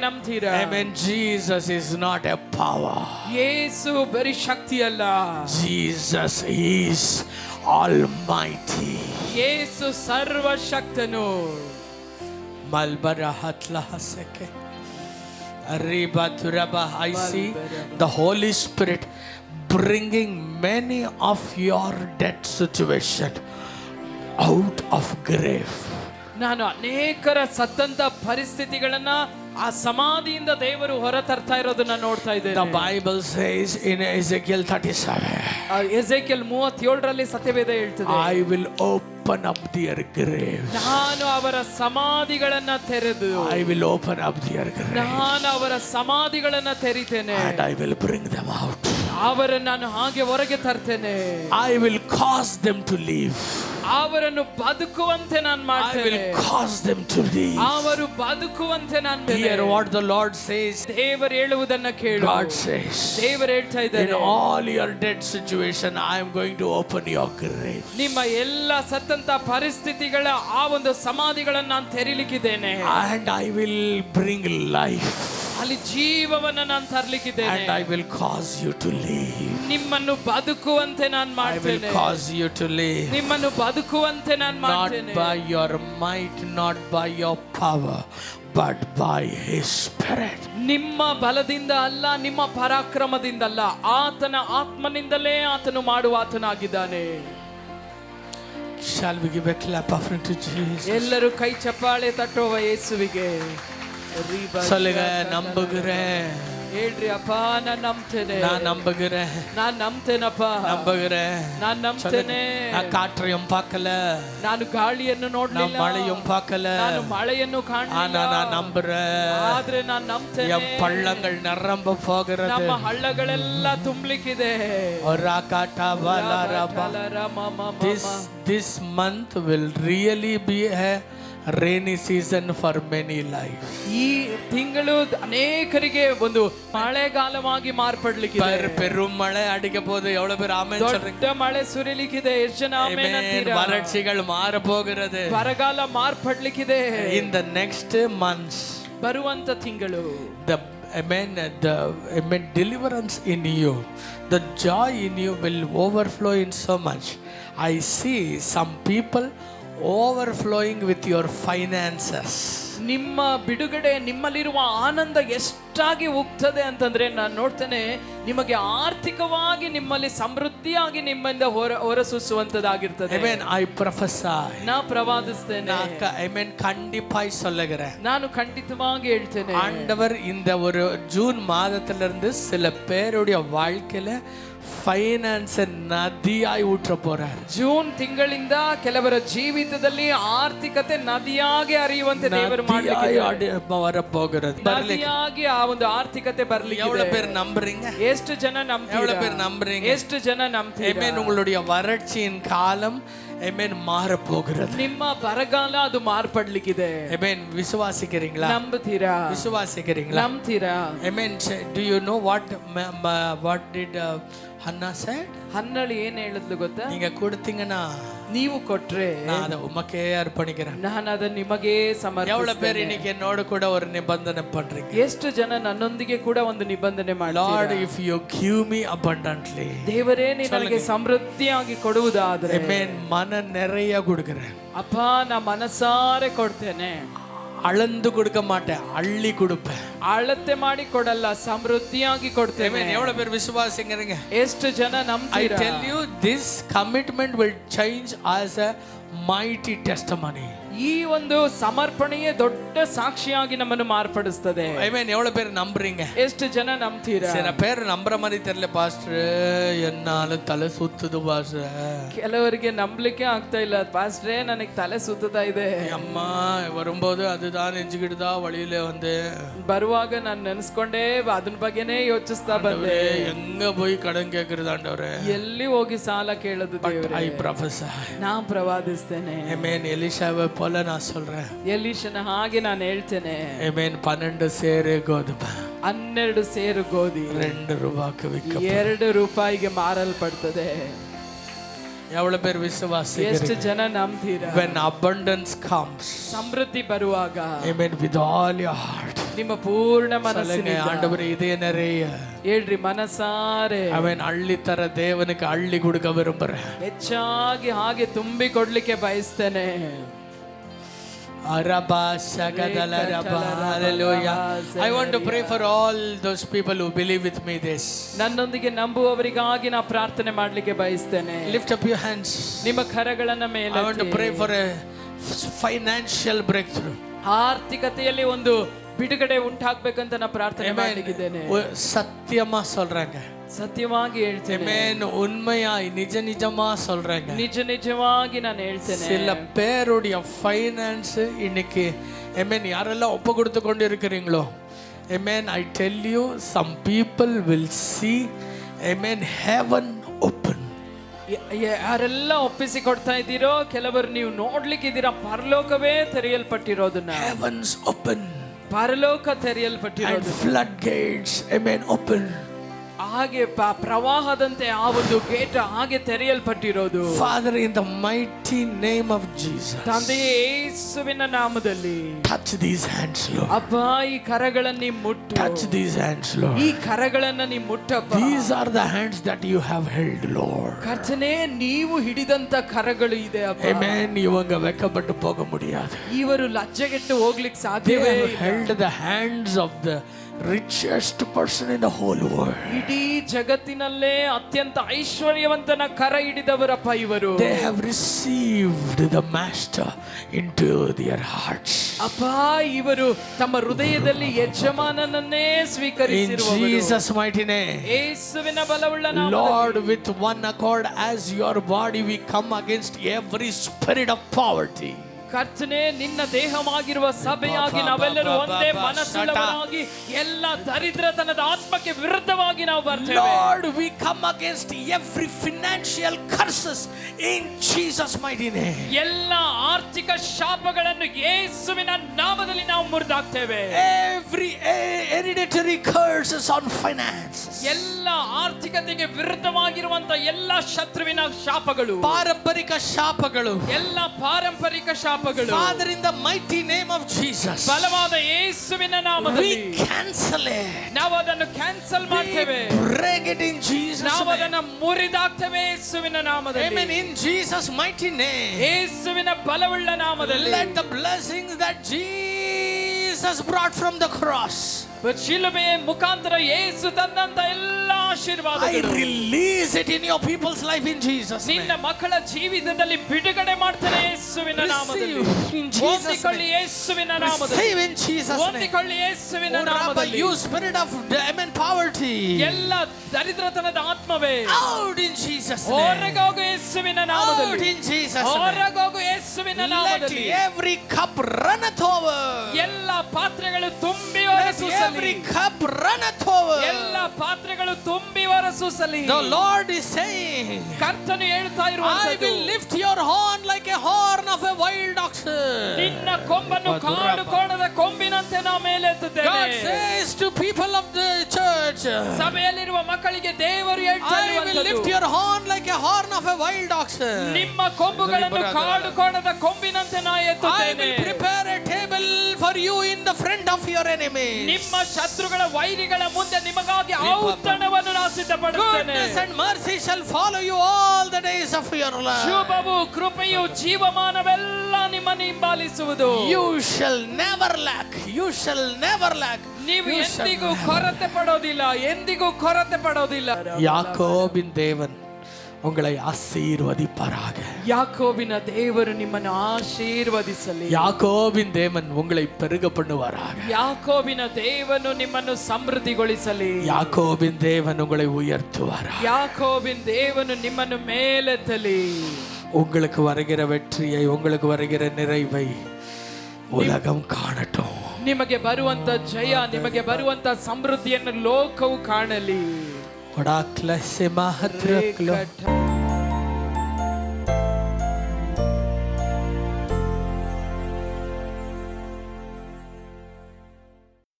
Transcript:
ನಂಬ್ತೀರಾ? Amen. Jesus is not a power. ಯೇಸು ಬರೀ ಶಕ್ತಿ ಅಲ್ಲ. Jesus is Almighty. Yesu ಸರ್ವಶಕ್ತನು. Malbara hatla haseke. Arriba turaba. I see the Holy Spirit bringing many of your dead situation out of grave. ನಾನು ಅನೇಕರ ಸತ್ತಂತ ಪರಿಸ್ಥಿತಿಗಳನ್ನ ಆ ಸಮಾಧಿಯಿಂದ ದೇವರು ಹೊರ ತರ್ತಾ ಇರೋದನ್ನ ನೋಡ್ತಾ ಇದ್ದೇನೆ. The Bible says in Ezekiel 37. Ezekiel 37ರಲ್ಲಿ ಸತ್ಯವೇದ ಹೇಳ್ತದೆ, I will open up their grave. ನಾನು ಅವರ ಸಮಾಧಿಗಳನ್ನ ತೆರೆದು, I will open up their grave. ನಾನು ಅವರ ಸಮಾಧಿಗಳನ್ನ ತೆರಿತೇನೆ. And I will bring them out. ಅವರನ್ನು ನಾನು ಹಾಗೆ ಹೊರಗೆ ತರ್ತೇನೆ. I will cause them to live. ಅವರನ್ನು ಬದುಕುವಂತೆ ನಾನು I ಮಾಡ್ತೇನೆ. will cause them to live. ಅವರು ಬದುಕುವಂತೆ ನಾನು Hear what the Lord says. ದೇವರು ಹೇಳುವುದನ್ನ ಕೇಳು. God says, ದೇವರು ಹೇಳ್ತಾ in ಇದ್ದಾರೆ, all your dead situation, I am going to open your grave. ನಿಮ್ಮ ಎಲ್ಲ ಸತ್ತಂತ ಪರಿಸ್ಥಿತಿಗಳ ಆ ಒಂದು ಸಮಾಧಿಗಳನ್ನು ನಾನು ತೆರಿಲಿಕ್ಕಿದ್ದೇನೆ. And I will bring life. ಅಲ್ಲಿ ಜೀವವನ್ನು ನಾನು ತರಲಿಕ್ಕಿದ್ದೇನೆ. And I will cause you to live. ನಿಮ್ಮನ್ನು ಬದುಕುವಂತೆ ನಾನು I will ಮಾಡ್ತೇನೆ. cause you to live. ನಿಮ್ಮನ್ನು ಬದುಕುವಂತೆ ನಾನು Not ಮಾಡ್ತೇನೆ. by your might, not by your power, but by His Spirit. ನಿಮ್ಮ ಬಲದಿಂದ ಅಲ್ಲ, ನಿಮ್ಮ ಪರಾಕ್ರಮದಿಂದ ಅಲ್ಲ, ಆತನ ಆತ್ಮನಿಂದಲೇ ಆತನು ಮಾಡುವ ಆತನಾಗಿದ್ದಾನೆ. Shall we give a clap offering to Jesus? ಎಲ್ಲರೂ ಕೈ ಚಪ್ಪಾಳೆ ತಟ್ಟುವ ಯೇಸುವಿಗೆ. சொல்லுங்க, நம்புகிறேன். ಹೇಳ್ರಿ, ಅಪ್ಪ ನಾನು ನಂಬ್ತೇನೆ. நான் நம்புகிறேன். ನಾನು ನಂಬ್ತೇನಪ್ಪ. நம்புகிறேன். ನಾನು ನಂಬ್ತೇನೆ. நான் காற்றையும் பார்க்கல, ನಾನು ಗಾಳಿಯನ್ನು நான் ನೋಡ್ಲಿಲ್ಲ, மழையும் பார்க்கல, ನಾನು ಮಳೆಯನ್ನು ஆனா ಕಾಣಲಿಲ್ಲ, நான் நம்புறேன். ಆದ್ರೆ ನಾನು ನಂಬ್ತೇನೆ. என் பள்ளங்கள் நிரம்ப போகிறது. ನಮ್ಮ ಹಳ್ಳಗಳೆಲ್ಲ ತುಂಬಲಿಕ್ಕಿದೆ. This month will really be a rainy season for many lives. ಈ ತಿಂಗಳು ಅನೇಕರಿಗೆ ಒಂದು ಮಳೆಗಾಲವಾಗಿ ಮಾರ್ಪಡ್ಲಿಕ್ಕಿದೆ. பெரும் மழை அடிக்க போகுது. எவ்வளவு பேர் ஆமென் சொல்றீங்க? ದೊಡ್ಡ ಮಳೆ ಸುರಿಲಿಕ್ಕಿದೆ. ಎಷ್ಟು ಜನ ಆಮೆನ್ ಅಂತೀರಾ? வறட்சிகள் மாற போகிறது. ಬರಗಾಲ ಮಾರ್ಪಡ್ಲಿಕ್ಕಿದೆ. In the next months, ಬರುವಂತ ತಿಂಗಳು the deliverance in you, the joy in you will overflow in so much. I see some people overflowing with your finances. ನಿಮ್ಮ ಬಿಡುಗಡೆ, ನಿಮ್ಮಲ್ಲಿರುವ ಆನಂದ ಎಷ್ಟಾಗಿ ಉಕ್ತದೆ ಅಂತಂದ್ರೆ ನಾನು ನೋಡ್ತೇನೆ, ನಿಮಗೆ ಆರ್ಥಿಕವಾಗಿ ನಿಮ್ಮಲ್ಲಿ ಸಮೃದ್ಧಿಯಾಗಿ ನಿಮ್ಮಿಂದ ಹೊರಸೂಸುವಂತದ್ದಾಗಿರ್ತದೆ. Amen. I prophesy. ನಾ ಪ್ರವಾದಿಸ್ತೇನೆ. Amen. கண்டிப்பாய் சொல்லுகிறேன். ನಾನು ಖಂಡಿತವಾಗಿ ಹೇಳ್ತೇನೆ, ஆண்டவர் இந்த ஒரு ஜூன் மாதத்திலிருந்து சில பேருடைய வாழ்க்கையில ಫೈನಾನ್ಸ್ ನದಿಯಾಗಿ ಊಟ போறார். ಜೂನ್ ತಿಂಗಳಿಂದ ಕೆಲವರ ಜೀವಿತದಲ್ಲಿ ಆರ್ಥಿಕತೆ ನದಿಯಾಗಿ ಹರಿಯುವಂತೆ ದೇವರು ನದಿಯಾಗಿ ಆ ಒಂದು ಆರ್ಥಿಕತೆ ಬರ್ಲಿಕ್ಕೆ. எவ்வளவு பேர் நம்புறீங்க? ಎಷ್ಟು ಜನ ನಂಬ್ತೀರಾ? எவ்வளவு பேர் நம்புறீங்க? ಎಷ್ಟು ಜನ ನಂಬ್ತೀರಾ? ಆಮೆನ್. உங்களுடைய வறட்சியின் காலம் ಆಮೆನ್ மாற போகிறது. ನಿಮ್ಮ ಬರಗಾಲ ಅದು ಮಾರ್ಪಡ್ಲಿಕ್ಕಿದೆ. ಆಮೆನ್. ವಿಶ್ವಾಸಿக்கிறீங்களா? ನಂಬ್ತೀರಾ? ವಿಶ್ವಾಸಿக்கிறீங்களா? ನಂಬ್ತೀರಾ? Amen. Do you know what did Hannah said? ಹನ್ನಳು ಏನ್ ಹೇಳಿದ್ಲು ಗೊತ್ತಾ? நீங்க கொடுத்தீங்கன்னா, ನೀವು ಕೊಟ್ರೆ நான் அதை உமக்கே அர்ப்பணிக்கிறேன். ನಾನು ಅದನ್ನ ನಿಮಗೆ ಸಮರ್ಪಿಸ್ತೇನೆ. எவ்வளவு பேர் இன்னைக்கு என்னோட கூட ஒரு நிபந்தனை பண்றீங்க? ಎಷ್ಟು ಜನ ನನ್ನೊಂದಿಗೆ ಕೂಡ ಒಂದು ನಿಬಂಧನೆ ಮಾಡ್ತೀರಾ? Lord, if you give me abundantly, ದೇವರೇ ನೀನು ನನಗೆ ಸಮೃದ್ಧಿಯಾಗಿ ಕೊಡುವುದಾದ್ರೆ, ಆಮೆನ್, ಮನ நிறைய கொடுக்கிறேன். ಅಪ್ಪ ನಾ ಮನಸಾರೆ ಕೊಡ್ತೇನೆ. அளந்து கொடுக்க மாட்டேன், அள்ளி கொடுப்பேன். ಅಳತೆ ಮಾಡಿ ಕೊಡಲ್ಲ, ಸಮೃದ್ಧಿಯಾಗಿ ಕೊಡ್ತೇನೆ. ಆಮೆನ್. எவ்வளவு பேர் விசுவாசிக்கிறீங்க? ಎಷ್ಟು ಜನ ನಂಬ್ತೀರಾ? I tell you, this commitment will change as a mighty testimony. ಈ ಒಂದು ಸಮರ್ಪಣೆಯೇ ದೊಡ್ಡ ಸಾಕ್ಷಿಯಾಗಿ ನಮ್ಮನ್ನು ಮಾರ್ಪಡಿಸ್ತದೆ. ಆಮೆನ್. எவ்வளவு பேர் நம்புறீங்க? ಎಷ್ಟು ಜನ ನಂಬ್ತೀರಾ? சில பேர் நம்புற மாதிரி தெரியல பாஸ்டர், என்னால தலை சுத்துது பாஸ்டர். ಕೆಲವರಿಗೆ ನಂಬಲಿಕ್ಕೆ ಆಗ್ತಾ ಇಲ್ಲ, ಪಾಸ್ಟ್ರೇ ನನಗೆ ತಲೆ ಸುತ್ತಾ ಇದೆ. அம்மா வரும்போது அதுதான் நெஞ்சுக்கிட்டுதா வழியில வந்து ಬರುವಾಗ ನಾನು ನೆನೆಸ್ಕೊಂಡೇ ಅದನ್ನ ಬಗ್ಗೆನೇ ಯೋಚಿಸ್ತಾ ಬಂದೆ. எங்க போய் கடன் கேக்குறது ஆண்டவரே, ಎಲ್ಲಿ ಹೋಗಿ ಸಾಲ ಕೇಳೋದು ದೇವರೇ? I prophesy. ನಾ ಪ್ರವಾದಿಸ್ತೇನೆ. ಆಮೆನ್. ಎಲಿಷಾவை போல நான் சொல்றேன். ಎಲೀಷನ ಹಾಗೆ ನಾನು ಹೇಳ್ತೇನೆ. ಆಮೆನ್. 12 ಸೇರು ಗೋಧುಮ, 12 ಸೇರು ಗೋಧಿ ₹2 ವಿಕ್ಕ, ₹2 ಮಾರಲ್ಪಡ್ತದೆ. எவ்வளவு பேர் விசுவாசிக்கிறீங்க? ಎಷ್ಟು ಜನ ನಂಬ್ತೀರಾ? When abundance comes, ಸಮೃದ್ಧಿ ಬರುವಾಗ, amen, with all your heart, ನಿಮ್ಮ ಪೂರ್ಣ சொல்லுங்க ಮನಸ್ಸಿನಿಂದ ஆண்டவரே இதே நிறைய ಹೇಳ್ರಿ ಮನಸಾರೆ. அவன் அள்ளி தர தேவனுக்கு அள்ளி கொடுக்க விரும்புறேன். ಹೆಚ್ಚಾಗಿ ಹಾಗೆ ತುಂಬಿ ಕೊಡ್ಲಿಕ್ಕೆ ಬಯಸ್ತೇನೆ. Araba shagadala raba. Hallelujah. I want to pray for all those people who believe with me this. ನನ್ನೊಂದಿಗೆ ನಂಬುವವರಿಗಾಗಿ ನಾ ಪ್ರಾರ್ಥನೆ ಮಾಡ್ಲಿಕ್ಕೆ ಬಯಸ್ತೇನೆ. Lift up your hands. ನಿಮ್ಮ ಕರಗಳನ್ನ ಮೇಲೆ I want to pray for a financial breakthrough. ಆರ್ಥಿಕತೆಯಲ್ಲಿ ಒಂದು ಬಿಡುಗಡೆ ಉಂಟಾಗ್ಬೇಕಂತ ನಾ ಪ್ರಾರ್ಥನೆ ಮಾಡ್ಲಿಕ್ಕಿದ್ದೇನೆ. சத்தியமா சொல்றாங்க. ಸತ್ಯವಾಗಿ ಹೇಳ್ತೇನೆ. Amen. உண்மையாய் நிஜ நிஜமா சொல்றாங்க. ನಿಜ ನಿಜವಾಗಿ ನಾನು ಹೇಳ್ತೇನೆ. சில பேருடைய ஃபைனான்ஸ் இன்னைக்கு amen யாரெல்லாம் ஒப்பு கொடுத்து கொண்டு இருக்கிறீங்களோ amen I tell you some people will see amen heaven open. ಯಾರೆಲ್ಲ ಒಪ್ಪಿಸಿ ಕೊಡ್ತಾ ಇದ್ದೀರೋ ಕೆಲವರು ನೀವು ನೋಡ್ಲಿಕ್ಕಿದ್ದೀರಾ ಪರಲೋಕವೇ ತೆರೆಯಲ್ಪಟ್ಟಿರೋದನ್ನ. Heavens open. ಪರಲೋಕ And ತೆರೆಯಲ್ಪಟ್ಟಿರೋದು. floodgates amen open. ಹಾಗೆ ಪ್ರವಾಹದಂತೆ ಆ ಒಂದು ಗೇಟ್ ಹಾಗೆ ತೆರೆಯಲ್ಪಟ್ಟಿರೋದು. Father, in the mighty name of Jesus, ತಂದೆಯೇ ಯೇಸುವಿನ ನಾಮದಲ್ಲಿ touch these hands, Lord. ಅಪ್ಪ ಈ ಕರಗಳನ್ನು ನೀ ಮುಟ್ಟು. Touch these hands, Lord. ಈ ಕರಗಳನ್ನ ನೀ ಮುಟ್ಟಪ್ಪ. These are the hands that you have held, Lord. ಕರ್ತನೇ ನೀವು ಹಿಡಿದಂತ ಕರಗಳು ಇದೆ ಅಪ್ಪ. Amen. இவங்க வெக்கப்பட்டு போக முடியாது. ಇವರು ಲಜ್ಜೆಗೆಟ್ಟು ಹೋಗ್ಲಿಕ್ಕೆ They ಸಾಧ್ಯವೇ have ಇಲ್ಲ. held the hands of the richest person in the whole world. ಇಡೀ ಜಗತ್ತಿನಲ್ಲೇ ಅತ್ಯಂತ ಐಶ್ವರ್ಯವಂತನ ಕರ ಹಿಡಿದವರಪ್ಪ ಇವರು. They have received the master into their hearts. ಅಪ್ಪ ಇವರು ತಮ್ಮ ಹೃದಯದಲ್ಲಿ ಯಜಮಾನನನ್ನೇ In ಸ್ವೀಕರಿಸಿರುವವರು. Jesus mighty name. ಯೇಸುವಿನ ಬಲವುಳ್ಳ ನಾಮದಲ್ಲಿ. Lord, with one accord as your body we come against every spirit of poverty. ಕರ್ತನೆ ನಿನ್ನ ದೇಹವಾಗಿರುವ ಸಭೆಯಾಗಿ ನಾವೆಲ್ಲರೂ ಒಂದೇ ಮನಸ್ಸುಳ್ಳವರಾಗಿ ಎಲ್ಲ ದರಿದ್ರತನದ ಆತ್ಮಕ್ಕೆ ವಿರುದ್ಧವಾಗಿ ನಾವು ಬರ್ತೇವೆ. Lord, we come against every financial curses in Jesus mighty name. ಎಲ್ಲ ಆರ್ಥಿಕ ಶಾಪಗಳನ್ನು ಯೇಸುವಿನ ನಾಮದಲ್ಲಿ ನಾವು ಮುರಿದಾಕ್ತೇವೆ. Every hereditary curses on finance. ಎಲ್ಲ ಆರ್ಥಿಕತೆಗೆ ವಿರುದ್ಧವಾಗಿರುವಂತ ಎಲ್ಲ ಶತ್ರುವಿನ ಶಾಪಗಳು, ಪಾರಂಪರಿಕ ಶಾಪಗಳು, ಎಲ್ಲ ಪಾರಂಪರಿಕ ಶಾಪಗಳು Father, in the mighty name of Jesus, ಬಲವಾದ ಯೇಸುವಿನ ನಾಮದಲ್ಲಿ we cancel it. ನಾವು ಅದನ್ನು ಕ್ಯಾನ್ಸಲ್ ಮಾಡ್ತೇವೆ. Break it in Jesus ನಾವು name. ಅದನ್ನು ಮುರಿದಾಕ್ತೇವೆ ಯೇಸುವಿನ ನಾಮದಲ್ಲಿ. Amen. In Jesus mighty name. ಯೇಸುವಿನ ಬಲವುಳ್ಳ ನಾಮದಲ್ಲಿ. Let the blessings that Jesus brought from the cross, ಶಿಲುಬೆಯ ಮುಖಾಂತರ ಯೇಸು ತಂದಂತ ಎಲ್ಲ I ಆಶೀರ್ವಾದಗಳು release it in your people's life in Jesus name. ನಿನ್ನ ಮಕ್ಕಳ ಜೀವಿತದಲ್ಲಿ ಬಿಡುಗಡೆ ಮಾಡ್ತಾನೆ ಯೇಸುವಿನ ನಾಮದಲ್ಲಿ. Receive in Jesus ಹೊಂದಿಕೊಳ್ಳಿ name. ಯೇಸುವಿನ ನಾಮದಲ್ಲಿ. Receive in Jesus name. ಹೊಂದಿಕೊಳ್ಳಿ ಯೇಸುವಿನ Oh, Rabbi, ನಾಮದಲ್ಲಿ. you spirit of amen poverty, ಎಲ್ಲ ದರಿದ್ರತನದ ಆತ್ಮವೇ out in Jesus name. ಹೊರಗೋಗು ಯೇಸುವಿನ Out ನಾಮದಲ್ಲಿ. in Jesus name. ಹೊರಗೋಗು ಯೇಸುವಿನ Let ನಾಮದಲ್ಲಿ. every cup runneth over. ಎಲ್ಲ ಪಾತ್ರೆಗಳು ತುಂಬಿ Let ಹೊರಸೂಸಲಿ. every cup runneth over. ಎಲ್ಲ ಪಾತ್ರೆಗಳು ತುಂಬಿ ಹೊರಸೂಸಲಿ. The Lord is saying, ಕರ್ತನು ಹೇಳ್ತಾ I ಇರುವಂತದ್ದು, will lift your horn like a horn of a wild oxen. ನಿನ್ನ ಕೊಂಬನ್ನು ಕಾಡು ಕೋಣದ ಕೊಂಬಿನಂತೆ ನಾ God ಮೇಲೆತ್ತುತ್ತೇನೆ. says to people of the church, ಸಭೆಯಲ್ಲಿರುವ ಮಕ್ಕಳಿಗೆ ದೇವರು ಹೇಳ್ತಾ I will lift ಇರುವಂತದ್ದು, your horn like a horn of a wild oxen. ನಿಮ್ಮ ಕೊಂಬುಗಳನ್ನು ಕಾಡು ಕೋಣದ ಕೊಂಬಿನಂತೆ ನಾ I ಎತ್ತುತ್ತೇನೆ. will prepare a table for you in the front of your enemies. ನಿಮ್ಮ ಶತ್ರುಗಳ ವೈರಿಗಳ ಮುಂದೆ ನಿಮಗಾಗಿ ಔತಣವನ್ನು ನಾ ಸಿದ್ಧಪಡಿಸುತ್ತೇನೆ. Goodness and mercy shall follow you all the days of your life. ಶುಭವು ಕೃಪೆಯು ಜೀವಮಾನವೆಲ್ಲ ನಿಮ್ಮನ್ನು ಹಿಂಬಾಲಿಸುವುದು. You shall never lack. You shall never lack. ನೀವು You shall ಎಂದಿಗೂ never- ಕೊರತೆ ಪಡೋದಿಲ್ಲ, ಎಂದಿಗೂ ಕೊರತೆ ಪಡೋದಿಲ್ಲ. யாக்கோபின் தேவன் உங்களை ஆசீர்வதிப்பாராக. ಯಾಕೋಬಿನ ದೇವರು ನಿಮ್ಮನ್ನು ಆಶೀರ್ವದಿಸಲಿ. யாக்கோபின் தேவன் உங்களை பெருக பண்ணுவாராக. ಯಾಕೋಬಿನ ದೇವನು ನಿಮ್ಮನ್ನು ಸಮೃದ್ಧಿಗೊಳಿಸಲಿ. யாக்கோபின் தேவன் உங்களை உயர்த்துவாராக. ಯಾಕೋಬಿನ ದೇವನು ನಿಮ್ಮನ್ನು ಮೇಲೆತ್ತಲಿ. உங்களுக்கு வருகிற வெற்றியை, உங்களுக்கு வருகிற நிறைவை உலகம் காணட்டும். ನಿಮಗೆ ಬರುವಂತ ಜಯ, ನಿಮಗೆ ಬರುವಂತ ಸಮೃದ್ಧಿಯನ್ನು ಲೋಕವು ಕಾಣಲಿ. ಒಡಾಕ್ಲಸೆ ಮಾತ್ರ